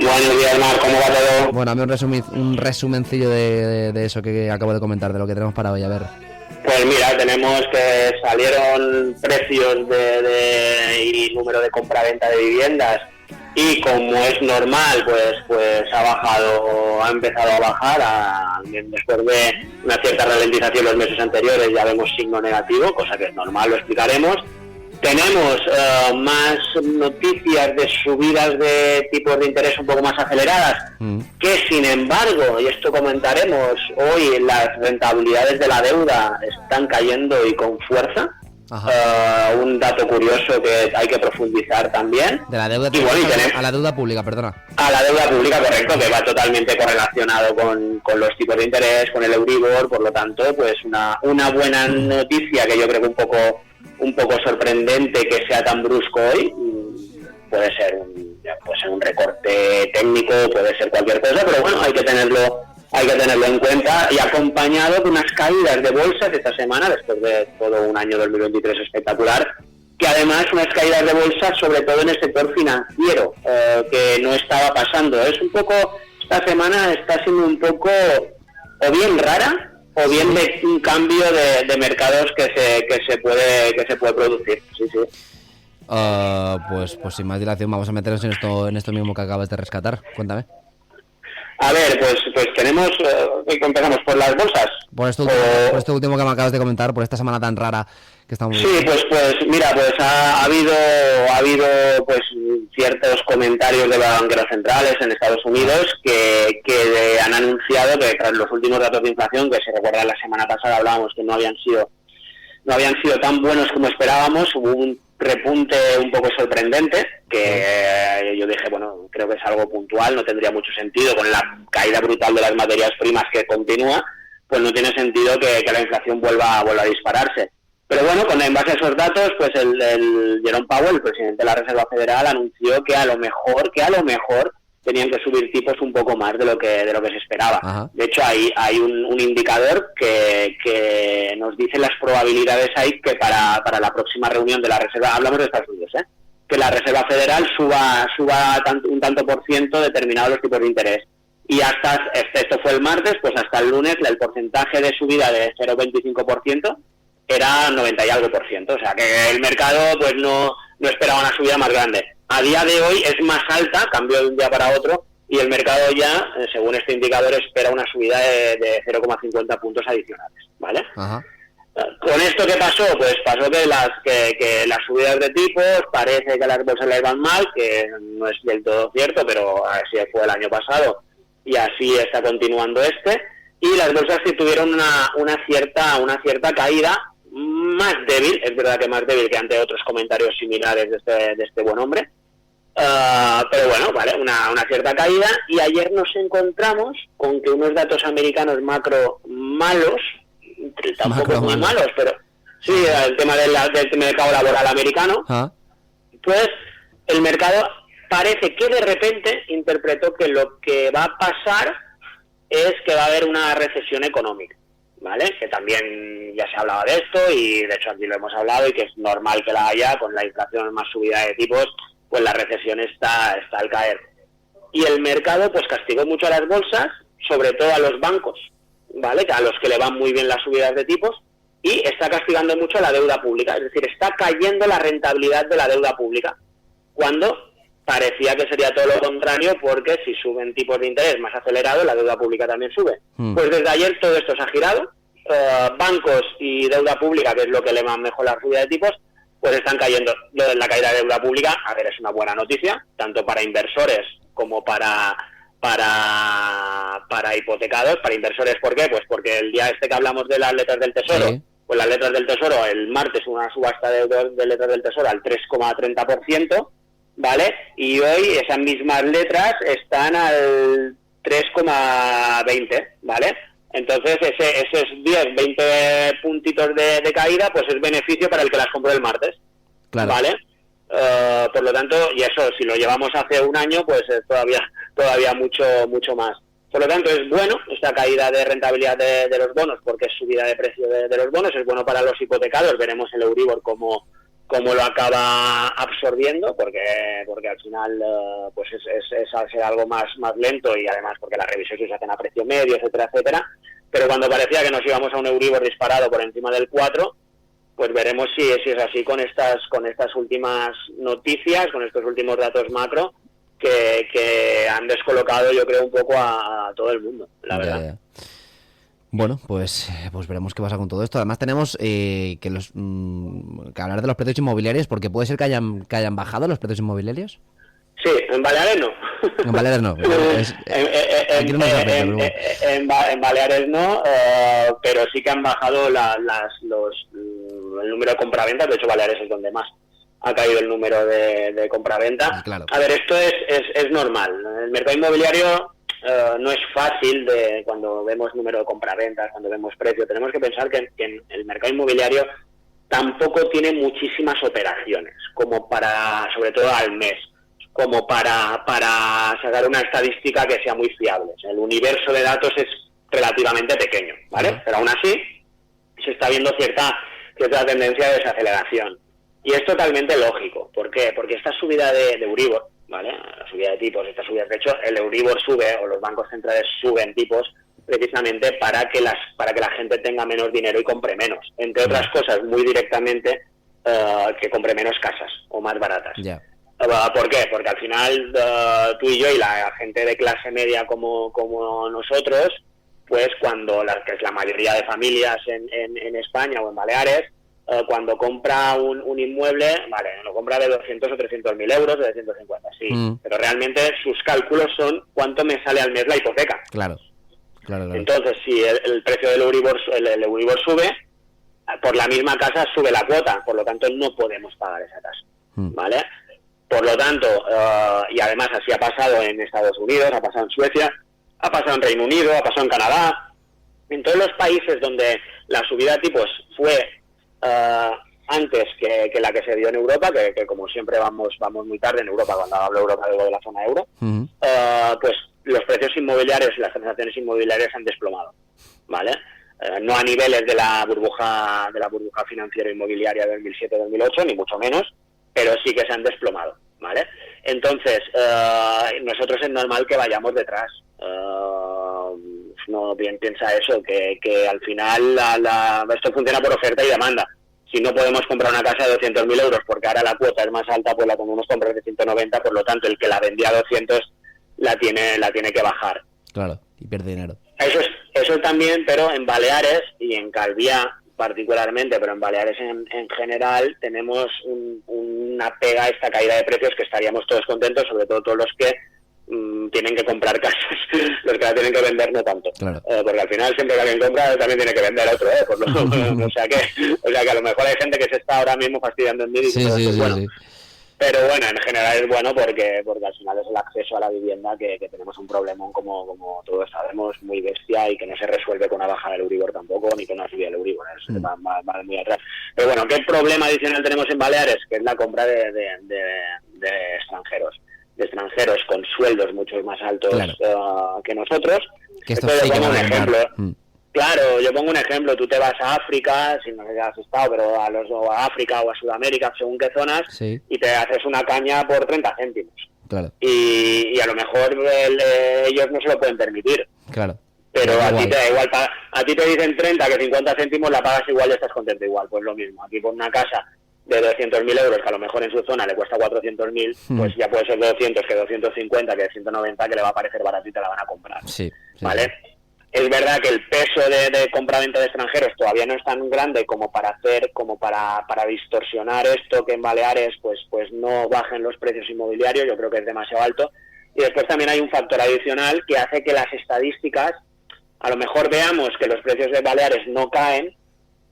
Buenos días, Mar, ¿cómo va todo? Bueno, a mí un resumencillo de eso que acabo de comentar, de lo que tenemos para hoy, a ver. Pues mira, tenemos que salieron precios y número de compra-venta de viviendas y como es normal, pues ha empezado a bajar después de una cierta ralentización los meses anteriores. Ya vemos signo negativo, cosa que es normal, lo explicaremos. Tenemos más noticias de subidas de tipos de interés un poco más aceleradas, que sin embargo, y esto comentaremos, hoy las rentabilidades de la deuda están cayendo y con fuerza. Un dato curioso que hay que profundizar también. De la deuda a la deuda pública, perdona. A la deuda pública, correcto, que va totalmente correlacionado con los tipos de interés, con el Euribor, por lo tanto, pues una buena noticia que yo creo que un poco sorprendente que sea tan brusco hoy. Puede ser un recorte técnico, puede ser cualquier cosa, pero bueno, hay que tenerlo en cuenta, y acompañado de unas caídas de bolsas esta semana, después de todo un año 2023 espectacular, que además unas caídas de bolsas sobre todo en el sector financiero, que no estaba pasando. Es un poco, esta semana está siendo un poco o bien rara, o bien de un cambio de mercados que se puede producir. Sí. Pues sin más dilación vamos a meternos en esto mismo que acabas de rescatar. Cuéntame. A ver, pues tenemos, empezamos por las bolsas. Por esto último que me acabas de comentar, por esta semana tan rara que estamos. Sí, pues mira, pues ha habido pues ciertos comentarios de banqueros centrales en Estados Unidos que han anunciado que tras los últimos datos de inflación, que se recuerda la semana pasada hablábamos que no habían sido tan buenos como esperábamos, hubo un repunte un poco sorprendente, que yo dije, bueno, creo que es algo puntual, no tendría mucho sentido con la caída brutal de las materias primas que continúa, pues no tiene sentido que la inflación vuelva a dispararse. Pero bueno, en base a esos datos, pues el Jerome Powell, el presidente de la Reserva Federal, anunció que a lo mejor tenían que subir tipos un poco más de lo que se esperaba. Ajá. De hecho, hay un indicador que nos dice las probabilidades ahí que para la próxima reunión de la Reserva, hablamos de Estados Unidos, que la Reserva Federal suba un tanto por ciento determinado los tipos de interés. Y hasta, esto fue el martes, pues hasta el lunes el porcentaje de subida de 0,25% era 90 y algo por ciento. O sea que el mercado pues no esperaba una subida más grande. A día de hoy es más alta, cambió de un día para otro, y el mercado ya, según este indicador, espera una subida de 0,50 puntos adicionales, ¿vale? Ajá. ¿Con esto qué pasó? Pues pasó que las subidas de tipos, parece que las bolsas les van mal, que no es del todo cierto, pero así fue el año pasado, y así está continuando y las bolsas sí tuvieron una cierta caída, más débil, es verdad que más débil que ante otros comentarios similares de este buen hombre, pero bueno, vale, una cierta caída, y ayer nos encontramos con que unos datos americanos macro malos, tampoco muy malos, pero sí, el tema del mercado laboral americano, pues el mercado parece que de repente interpretó que lo que va a pasar es que va a haber una recesión económica, ¿vale? Que también ya se hablaba de esto, y de hecho aquí lo hemos hablado, y que es normal que la haya, con la inflación más subida de tipos, pues la recesión está al caer. Y el mercado pues castigó mucho a las bolsas, sobre todo a los bancos, ¿vale? A los que le van muy bien las subidas de tipos, y está castigando mucho a la deuda pública, es decir, está cayendo la rentabilidad de la deuda pública, cuando parecía que sería todo lo contrario, porque si suben tipos de interés más acelerados, la deuda pública también sube. Pues desde ayer todo esto se ha girado, bancos y deuda pública, que es lo que le va mejor la subida de tipos, pues están cayendo. La caída de deuda pública, a ver, es una buena noticia, tanto para inversores como para hipotecados. Para inversores, ¿por qué? Pues porque el día que hablamos de las letras del Tesoro, sí, pues las letras del Tesoro, el martes una subasta de letras del Tesoro al 3,30%, ¿vale? Y hoy esas mismas letras están al 3,20, ¿vale? Entonces esos 10, 20 puntitos de caída, pues es beneficio para el que las compró el martes, claro, ¿vale? Por lo tanto, y eso, si lo llevamos hace un año, pues es todavía mucho más. Por lo tanto, es bueno esta caída de rentabilidad de los bonos, porque es subida de precio de los bonos, es bueno para los hipotecados. Veremos el Euribor cómo cómo lo acaba absorbiendo, porque al final pues es algo más lento, y además porque las revisiones se hacen a precio medio, etcétera, etcétera. Pero cuando parecía que nos íbamos a un Euribor disparado por encima del 4, pues veremos si es así con estas últimas noticias, con estos últimos datos macro que han descolocado, yo creo, un poco a todo el mundo, la verdad. Ya. Bueno, pues veremos qué pasa con todo esto. Además tenemos que hablar de los precios inmobiliarios, porque puede ser que hayan bajado los precios inmobiliarios. Sí, en Baleares no. En Baleares no. En Baleares no, pero sí que han bajado el número de compraventas. De hecho, Baleares es donde más ha caído el número de compraventa. Claro. A ver, esto es normal. El mercado inmobiliario no es fácil cuando vemos número de compraventas, cuando vemos precio. Tenemos que pensar que en el mercado inmobiliario tampoco tiene muchísimas operaciones, como sobre todo al mes, como para sacar una estadística que sea muy fiable. El universo de datos es relativamente pequeño, ¿vale? Pero aún así se está viendo cierta tendencia de desaceleración. Y es totalmente lógico. ¿Por qué? Porque esta subida de Euribor, ¿vale? La subida de tipos, estas subidas, de hecho, el Euribor sube, o los bancos centrales suben tipos precisamente para que la gente tenga menos dinero y compre menos. Entre otras cosas, muy directamente, que compre menos casas o más baratas. Yeah. ¿Por qué? Porque al final tú y yo y la gente de clase media como nosotros, pues que es la mayoría de familias en España o en Baleares, cuando compra un inmueble, vale, lo compra de 200 o 300 mil euros, de 150, sí, pero realmente sus cálculos son cuánto me sale al mes la hipoteca. Claro. Entonces, si el precio del Euribor, el Euribor sube, por la misma casa sube la cuota, por lo tanto no podemos pagar esa casa, ¿vale? Por lo tanto, y además así ha pasado en Estados Unidos, ha pasado en Suecia, ha pasado en Reino Unido, ha pasado en Canadá, en todos los países donde la subida de tipos fue antes que la que se dio en Europa, que como siempre vamos muy tarde en Europa. Cuando hablo de Europa digo de la zona euro, pues los precios inmobiliarios y las transacciones inmobiliarias han desplomado, ¿vale? No a niveles de la burbuja financiera inmobiliaria de 2007-2008, ni mucho menos, pero sí que se han desplomado, ¿vale? Entonces, nosotros es normal que vayamos detrás. No bien piensa eso, que al final esto funciona por oferta y demanda. Si no podemos comprar una casa de 200.000 euros porque ahora la cuota es más alta, pues la podemos comprar de 190, por lo tanto el que la vendía a 200 la tiene que bajar. Claro, y pierde dinero. Eso también, pero en Baleares y en Calviá particularmente, pero en Baleares en general, tenemos una pega a esta caída de precios que estaríamos todos contentos, sobre todo todos los que tienen que comprar casas, los que la tienen que vender no tanto, claro. Porque al final siempre que alguien compra también tiene que vender otro, o sea que a lo mejor hay gente que se está ahora mismo fastidiando en mí y sí. Pero bueno, en general es bueno porque al final es el acceso a la vivienda que tenemos un problemón, como todos sabemos, muy bestia, y que no se resuelve con una bajada del Euribor tampoco, ni con una subida del Euribor, va muy atrás. Pero bueno, ¿qué problema adicional tenemos en Baleares? Que es la compra de extranjeros con sueldos mucho más altos, claro, que nosotros. Que esto sí que va a ejemplo. Claro, yo pongo un ejemplo. Tú te vas a África, si no sé si has estado, pero a África o a Sudamérica, según qué zonas, sí, y te haces una caña por 30 céntimos. Claro. Y a lo mejor ellos no se lo pueden permitir. Claro. Pero a ti te da igual. A ti te dicen 30, que 50 céntimos la pagas igual y estás contento igual. Pues lo mismo. Aquí por una casa de 200.000 euros, que a lo mejor en su zona le cuesta 400.000, pues ya puede ser 200, que 250, que 190, que le va a parecer barato y te la van a comprar. Sí. ¿Vale? Es verdad que el peso de compra-venta de extranjeros todavía no es tan grande como para distorsionar esto, que en Baleares pues no bajen los precios inmobiliarios. Yo creo que es demasiado alto. Y después también hay un factor adicional que hace que las estadísticas, a lo mejor veamos que los precios de Baleares no caen,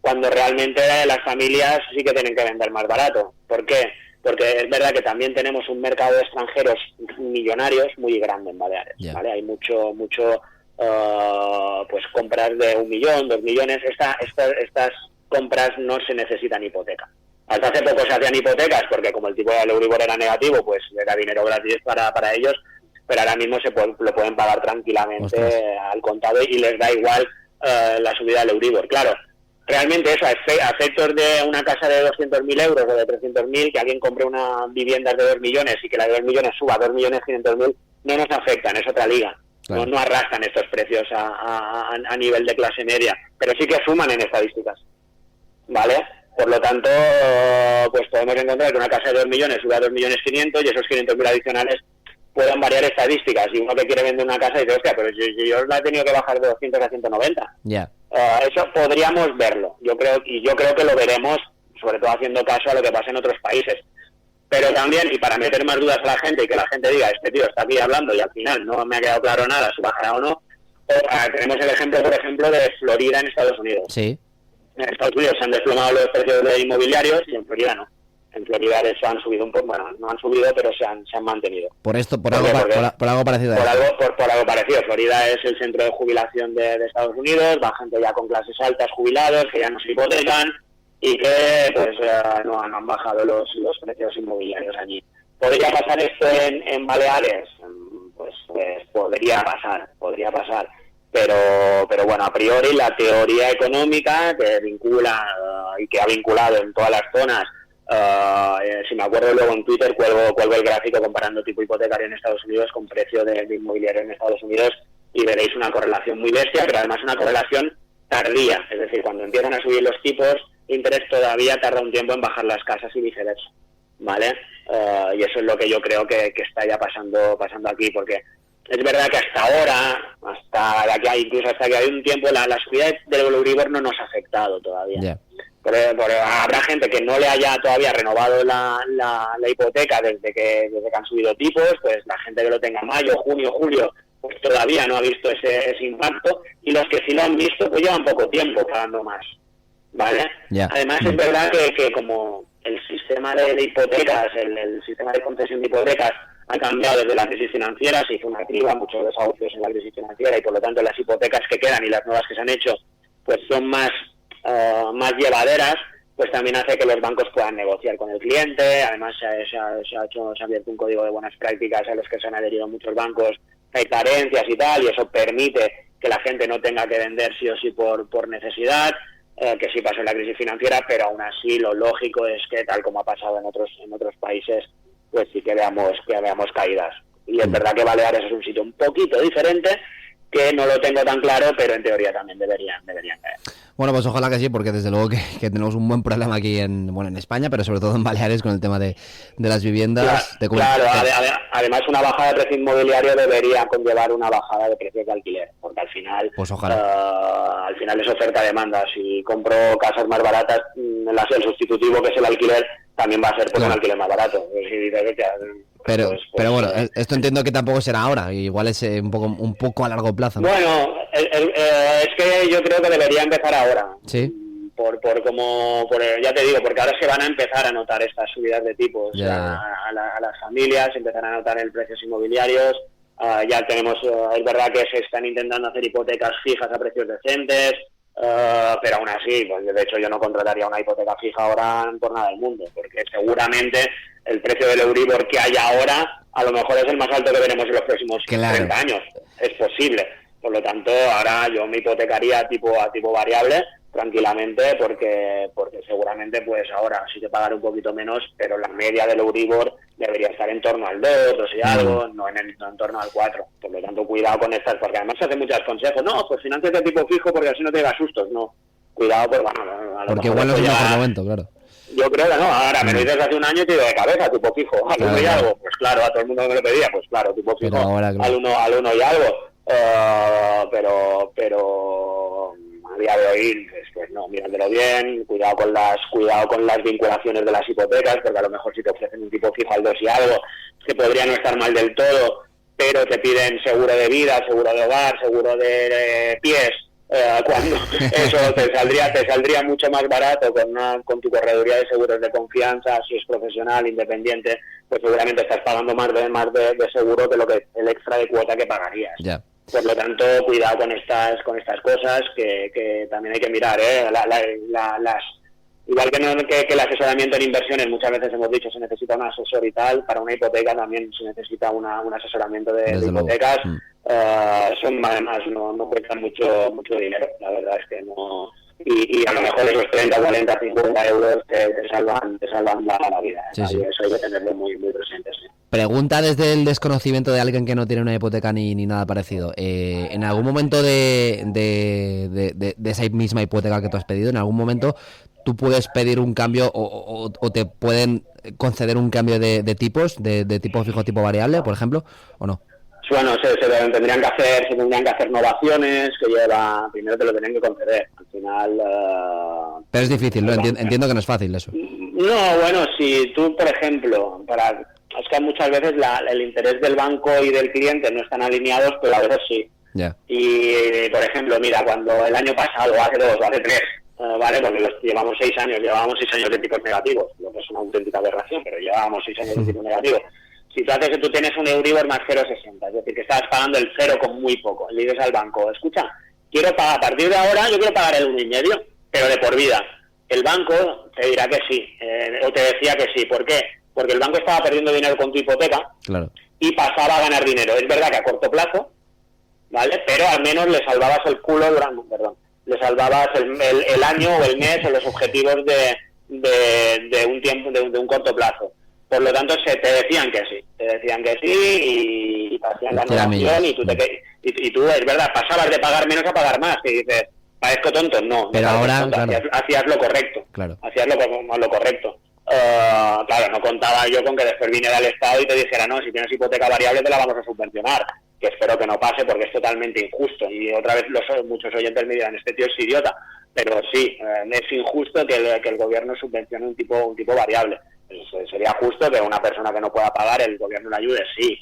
cuando realmente las familias sí que tienen que vender más barato. ¿Por qué? Porque es verdad que también tenemos un mercado de extranjeros millonarios muy grande en Baleares, ¿vale? Hay mucho pues compras de 1 millón, 2 millones. Estas compras no se necesitan hipoteca. Hasta hace poco se hacían hipotecas porque como el tipo de Euribor era negativo, pues era dinero gratis para ellos, pero ahora mismo lo pueden pagar tranquilamente. Ostras. Al contado, y les da igual la subida del Euribor. Claro, realmente eso, a efectos de una casa de 200.000 euros o de 300.000, que alguien compre una vivienda de 2 millones y que la de 2 millones suba a 2.500.000, no nos afectan, es otra liga. Claro. No arrastran estos precios a nivel de clase media, pero sí que suman en estadísticas, ¿vale? Por lo tanto, pues podemos encontrar que una casa de 2 millones sube a 2.500.000 y esos 500.000 adicionales puedan variar estadísticas. Y uno que quiere vender una casa dice, hostia, pero yo la he tenido que bajar de 200 a 190. Ya. Eso podríamos verlo. Yo creo que lo veremos, sobre todo haciendo caso a lo que pasa en otros países. Pero también, y para meter más dudas a la gente y que la gente diga, este tío está aquí hablando y al final no me ha quedado claro nada si bajará o no, tenemos el ejemplo, por ejemplo, de Florida en Estados Unidos. Sí. En Estados Unidos se han desplomado los precios de inmobiliarios y en Florida no. En Florida se han subido un poco, bueno, no han subido, pero se han mantenido. Por esto, por algo parecido. Por algo parecido. Florida es el centro de jubilación de Estados Unidos, va gente ya con clases altas, jubilados, que ya no se hipotecan y que pues no han bajado los precios inmobiliarios allí. ¿Podría pasar esto en Baleares? Pues podría pasar. Pero bueno, a priori la teoría económica que vincula y que ha vinculado en todas las zonas, si me acuerdo luego en Twitter cuelgo el gráfico comparando tipo hipotecario en Estados Unidos con precio de inmobiliario en Estados Unidos y veréis una correlación muy bestia, pero además una correlación tardía, es decir, cuando empiezan a subir los tipos, interés todavía tarda un tiempo en bajar las casas y viceversa, ¿vale? Y eso es lo que yo creo que está ya pasando aquí, porque es verdad que hasta que hay un tiempo, la subida del Euribor no nos ha afectado todavía. Yeah. Pero habrá gente que no le haya todavía renovado la hipoteca desde que han subido tipos, pues la gente que lo tenga mayo, junio, julio, pues todavía no ha visto ese impacto, y los que sí lo han visto pues llevan poco tiempo pagando más, ¿vale? Yeah. Además es verdad que como el sistema de hipotecas, el sistema de concesión de hipotecas ha cambiado desde la crisis financiera, se hizo una criba, muchos desahucios en la crisis financiera y por lo tanto las hipotecas que quedan y las nuevas que se han hecho pues son más llevaderas, pues también hace que los bancos puedan negociar con el cliente. Además se ha abierto un código de buenas prácticas a los que se han adherido muchos bancos, hay carencias y tal, y eso permite que la gente no tenga que vender sí o sí por necesidad, que sí pasó en la crisis financiera, pero aún así lo lógico es que tal como ha pasado en otros países, pues sí que veamos caídas. Y es verdad que Baleares es un sitio un poquito diferente, que no lo tengo tan claro, pero en teoría también deberían caer. Bueno, pues ojalá que sí, porque desde luego que tenemos un buen problema aquí en España, pero sobre todo en Baleares con el tema de las viviendas. Claro, además una bajada de precio inmobiliario debería conllevar una bajada de precios de alquiler, porque al final, pues ojalá. Al final es oferta-demanda. Si compro casas más baratas, el sustitutivo que es el alquiler también va a ser un alquiler más barato. Pero bueno, esto entiendo que tampoco será ahora, igual es un poco a largo plazo, ¿no? Bueno, es que yo creo que debería empezar ahora. Sí. Ya te digo, porque ahora se van a empezar a notar estas subidas de tipos a las familias, empezarán a notar en precios inmobiliarios. Ya tenemos, es verdad que se están intentando hacer hipotecas fijas a precios decentes, pero aún así, pues de hecho yo no contrataría una hipoteca fija ahora por nada del mundo, porque seguramente el precio del Euribor que hay ahora a lo mejor es el más alto que veremos en los próximos 30 años. Es posible. Por lo tanto, ahora yo me hipotecaría a tipo variable tranquilamente, porque seguramente pues ahora sí que pagaré un poquito menos, pero la media del Euribor debería estar en torno al 2 y algo, no en torno al 4. Por lo tanto, cuidado con estas, porque además se hacen muchos consejos. No, pues financiate a tipo fijo porque así no te da sustos. No, cuidado, pues bueno, porque igual no es el mejor momento, claro. Yo creo que no, ahora me lo dices hace un año y te digo de cabeza, tipo fijo, al 1 y algo. Pues claro, a todo el mundo me lo pedía, pues claro, tipo fijo, ahora, claro, al 1 y algo. Pero a día de hoy, pues no, míratelo bien, cuidado con las vinculaciones de las hipotecas, porque a lo mejor si te ofrecen un tipo fijo al 2 y algo, que podría no estar mal del todo, pero te piden seguro de vida, seguro de hogar, seguro de pies, cuando eso te saldría mucho más barato con tu correduría de seguros de confianza, si es profesional, independiente, pues seguramente estás pagando más de seguro que el extra de cuota que pagarías. Yeah. Por lo tanto, cuidado con estas cosas que también hay que mirar, igual que el asesoramiento en inversiones, muchas veces hemos dicho se necesita un asesor y tal, para una hipoteca también se necesita un asesoramiento de hipotecas. Son además no cuestan mucho dinero, la verdad es que no y a lo mejor esos 30, 40, 50 euros te salvan la vida. Sí, sí. Y eso hay que tenerlo muy, muy presente, sí. Pregunta desde el desconocimiento de alguien que no tiene una hipoteca ni nada parecido. ¿En algún momento de esa misma hipoteca que tú has pedido, en algún momento tú puedes pedir un cambio o te pueden conceder un cambio de tipos, de tipo fijo, tipo variable, por ejemplo, o no? Bueno, se tendrían que hacer novaciones, que primero te lo tenían que conceder. Al final... Pero es difícil, ¿no? Entiendo que no es fácil eso. No, bueno, si tú, por ejemplo, es que muchas veces el interés del banco y del cliente no están alineados, pero a veces sí. Yeah. Y, por ejemplo, mira, cuando el año pasado, hace 2 o hace 3, ¿vale? Porque llevábamos 6 años de tipos negativos, lo que es una auténtica aberración, pero llevábamos 6 años de tipos negativos. Si tú haces que tú tienes un Euribor más 0,60, es decir, que estás pagando el 0 con muy poco, le dices al banco, escucha, quiero pagar, a partir de ahora yo quiero pagar el 1,5, pero de por vida. El banco te dirá que sí, o te decía que sí. ¿Por qué? Porque el banco estaba perdiendo dinero con tu hipoteca, claro, y pasaba a ganar dinero. Es verdad que a corto plazo, ¿vale? Pero al menos le salvabas el culo le salvabas el año o el mes o los objetivos de un tiempo, de un corto plazo. Por lo tanto, te decían que sí, y hacían la novación, y tú, es verdad, pasabas de pagar menos a pagar más, y dices, ¿parezco tonto? No. Pero ahora, tonto, claro, hacías lo correcto. Claro. Hacías lo correcto. Claro, no contaba yo con que después viniera el Estado y te dijera, no, si tienes hipoteca variable te la vamos a subvencionar, que espero que no pase porque es totalmente injusto. Y otra vez muchos oyentes me dirán, este tío es idiota, pero sí, es injusto que el gobierno subvencione un tipo variable. Sería justo que una persona que no pueda pagar el gobierno le ayude, sí,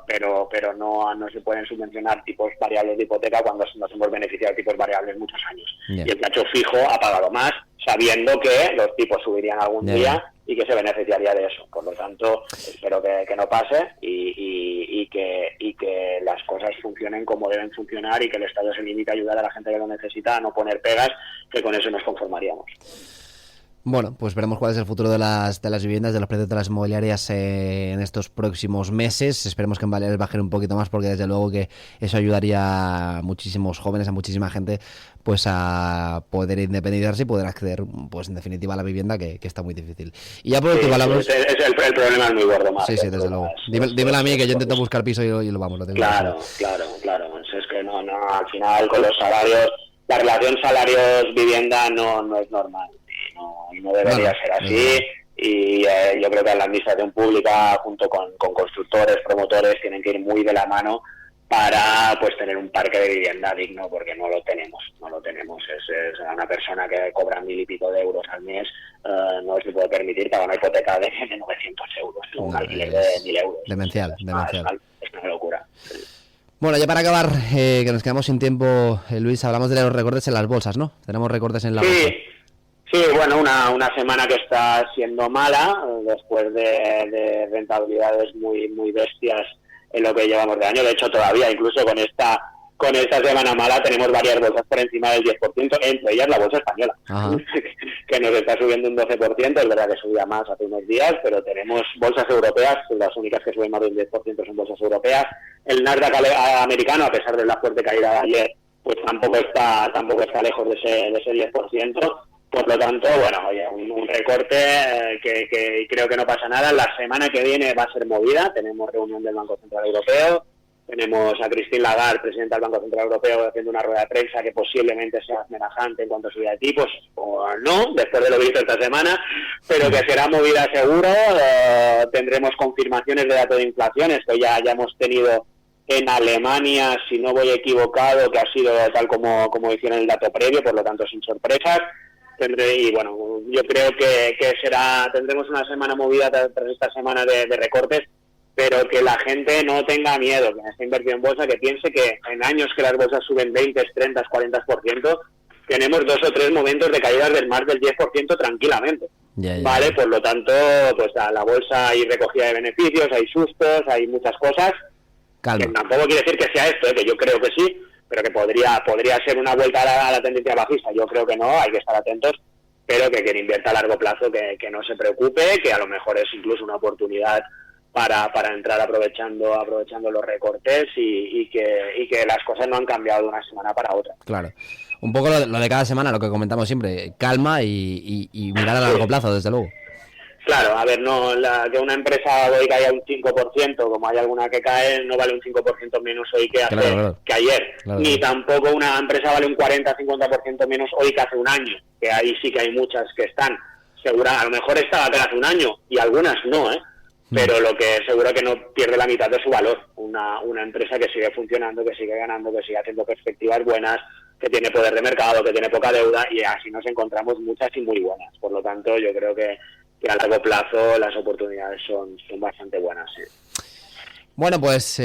pero no se pueden subvencionar tipos variables de hipoteca cuando nos hemos beneficiado de tipos variables muchos años. Yeah. Y el que ha hecho fijo ha pagado más, sabiendo que los tipos subirían algún día y que se beneficiaría de eso. Por lo tanto, espero que no pase y que las cosas funcionen como deben funcionar y que el Estado se limite a ayudar a la gente que lo necesita, a no poner pegas, que con eso nos conformaríamos. Bueno, pues veremos cuál es el futuro de las viviendas, de los precios de las inmobiliarias en estos próximos meses. Esperemos que en Baleares bajen un poquito más, porque desde luego que eso ayudaría a muchísimos jóvenes, a muchísima gente, pues a poder independizarse y poder acceder, pues en definitiva, a la vivienda, que está muy difícil. Y ya por último, hablamos... el problema es muy gordo, más. Sí, desde luego. Dímelo a mí, que yo intento buscar piso y lo vamos. Lo tengo claro. Es que no, al final con los salarios, la relación salarios-vivienda no es normal. Y no debería ser así, y yo creo que la administración pública junto con constructores, promotores, tienen que ir muy de la mano para pues tener un parque de vivienda digno, porque no lo tenemos. Es una persona que cobra 1.000 y pico de euros al mes, no se puede permitir pagar una hipoteca de 900 euros, un alquiler de 1.000 euros. Demencial. Es una locura. Bueno, ya para acabar, que nos quedamos sin tiempo, Luis, hablamos de los recortes en las bolsas, ¿no? Tenemos recortes en la bolsa. Sí, bueno, una semana que está siendo mala, después de rentabilidades muy bestias en lo que llevamos de año. De hecho, todavía, incluso con esta semana mala, tenemos varias bolsas por encima del 10%, entre ellas la bolsa española, que nos está subiendo un 12%. Es verdad que subía más hace unos días, pero tenemos bolsas europeas, las únicas que suben más del 10% son bolsas europeas. El Nasdaq americano, a pesar de la fuerte caída de ayer, pues tampoco está lejos de ese 10%. Por lo tanto, bueno, oye, un recorte que creo que no pasa nada. La semana que viene va a ser movida. Tenemos reunión del Banco Central Europeo. Tenemos a Christine Lagarde, presidenta del Banco Central Europeo, haciendo una rueda de prensa que posiblemente sea semejante en cuanto a subida de tipos, o no, después de lo visto esta semana, pero que será movida seguro. Tendremos confirmaciones de datos de inflación. Esto ya hemos tenido en Alemania, si no voy equivocado, que ha sido tal como hicieron el dato previo, por lo tanto sin sorpresas. Y bueno, yo creo que tendremos una semana movida tras esta semana de recortes, pero que la gente no tenga miedo, que esté invertido en bolsa, que piense que en años que las bolsas suben 20, 30, 40%, tenemos 2 o 3 momentos de caídas del más del 10% tranquilamente. ¿Vale? Por lo tanto, pues a la bolsa hay recogida de beneficios, hay sustos, hay muchas cosas. Calma. Que tampoco quiere decir que sea esto, que yo creo que sí, pero que podría ser una vuelta a la tendencia bajista. Yo creo que no, hay que estar atentos, pero que quien invierta a largo plazo que no se preocupe, que a lo mejor es incluso una oportunidad para entrar aprovechando los recortes y que las cosas no han cambiado de una semana para otra. Claro. Un poco lo de cada semana, lo que comentamos siempre, calma y mirar a largo plazo, desde luego. Claro, a ver, no que una empresa hoy caiga un 5%, como hay alguna que cae, no vale un 5% menos hoy que ayer. Claro. Ni tampoco una empresa vale un 40-50% menos hoy que hace un año, que ahí sí que hay muchas que están. A lo mejor estaba que hace un año y algunas no, pero lo que seguro que no pierde la mitad de su valor. Una empresa que sigue funcionando, que sigue ganando, que sigue haciendo perspectivas buenas, que tiene poder de mercado, que tiene poca deuda, y así nos encontramos muchas y muy buenas. Por lo tanto, yo creo que a largo plazo las oportunidades son bastante buenas, sí. Bueno, pues